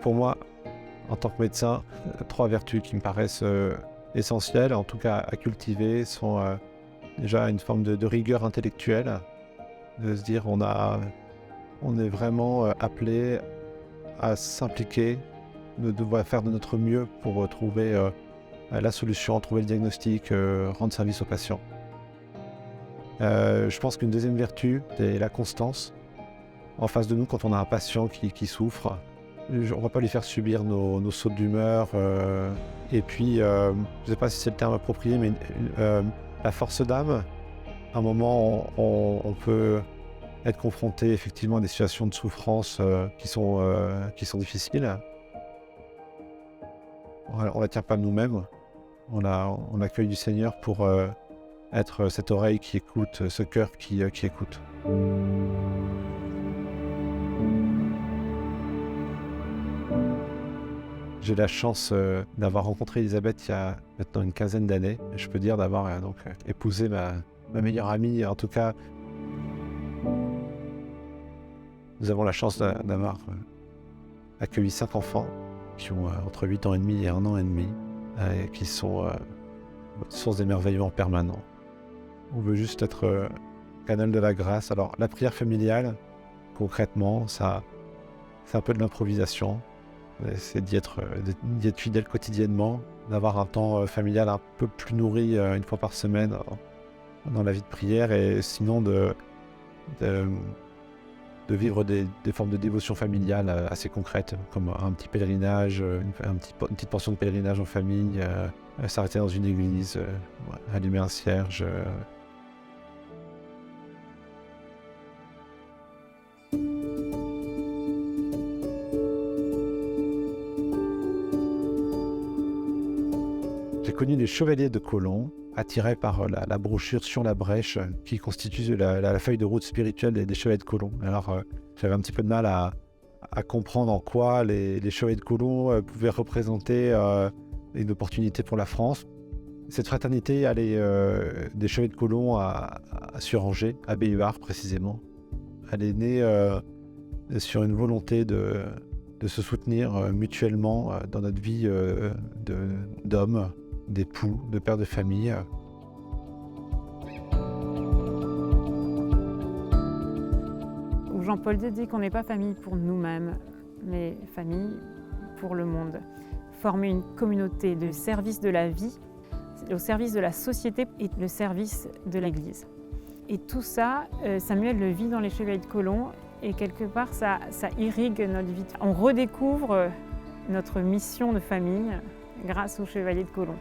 Pour moi, en tant que médecin, 3 vertus qui me paraissent essentielles, en tout cas à cultiver, sont déjà une forme de rigueur intellectuelle, de se dire on est vraiment appelé à s'impliquer, de devoir faire de notre mieux pour trouver la solution, trouver le diagnostic, rendre service aux patients. Je pense qu'une deuxième vertu, c'est la constance. En face de nous, quand on a un patient qui souffre, on ne va pas lui faire subir nos sautes d'humeur. Et puis, je ne sais pas si c'est le terme approprié, mais la force d'âme, à un moment, on peut être confronté effectivement à des situations de souffrance qui sont difficiles. On ne la tient pas de nous-mêmes. On accueille du Seigneur pour être cette oreille qui écoute, ce cœur qui écoute. J'ai la chance d'avoir rencontré Elisabeth il y a maintenant une quinzaine d'années. Je peux dire d'avoir épousé ma meilleure amie. En tout cas, nous avons la chance d'avoir accueilli 5 enfants qui ont entre 8 ans et demi et 1 an et demi, et qui sont source d'émerveillement permanent. On veut juste être canal de la grâce. Alors, la prière familiale, concrètement, c'est un peu de l'improvisation. C'est d'y être fidèle quotidiennement, d'avoir un temps familial un peu plus nourri une fois par semaine dans la vie de prière, et sinon de vivre des formes de dévotion familiale assez concrètes, comme un petit pèlerinage, une petite portion de pèlerinage en famille, s'arrêter dans une église, allumer un cierge. J'ai connu les chevaliers de Colomb, attirés par la brochure Sur la brèche, qui constitue la feuille de route spirituelle des chevaliers de Colomb. Alors, j'avais un petit peu de mal à comprendre en quoi les chevaliers de Colomb pouvaient représenter une opportunité pour la France. Cette fraternité allait des chevaliers de Colomb à Suranger, à Béhuard précisément. Elle est née sur une volonté de se soutenir mutuellement dans notre vie d'hommes, d'époux, de pères de famille. Jean-Paul II dit qu'on n'est pas famille pour nous-mêmes, mais famille pour le monde. Former une communauté de service de la vie, au service de la société et le service de l'Église. Et tout ça, Samuel le vit dans les Chevaliers de Colomb, et quelque part ça irrigue notre vie. On redécouvre notre mission de famille grâce aux Chevaliers de Colomb.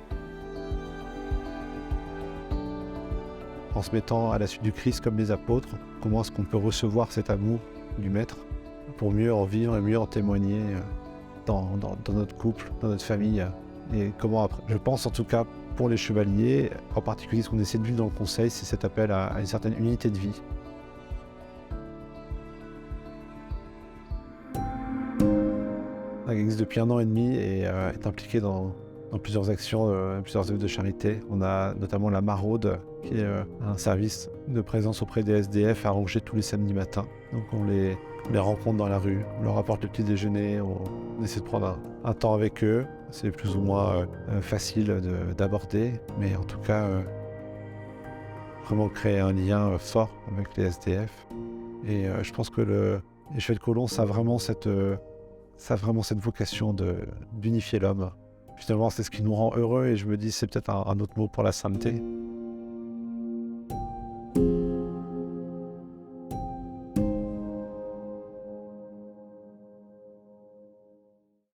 En se mettant à la suite du Christ comme les apôtres, comment est-ce qu'on peut recevoir cet amour du Maître pour mieux en vivre et mieux en témoigner dans notre couple, dans notre famille. Et comment après, je pense en tout cas pour les chevaliers, en particulier ce qu'on essaie de vivre dans le conseil, c'est cet appel à une certaine unité de vie. L'Église depuis 1 an et demi et est impliquée dans plusieurs actions, plusieurs œuvres de charité. On a notamment la Maraude, qui est un service de présence auprès des SDF à Angers tous les samedis matins. Donc on les rencontre dans la rue, on leur apporte le petit déjeuner, on essaie de prendre un temps avec eux. C'est plus ou moins facile d'aborder, mais en tout cas, vraiment créer un lien fort avec les SDF. Et je pense que les Chevaliers de Colomb, ça a vraiment cette vocation d'unifier l'homme. Finalement, c'est ce qui nous rend heureux, et je me dis c'est peut-être un autre mot pour la sainteté.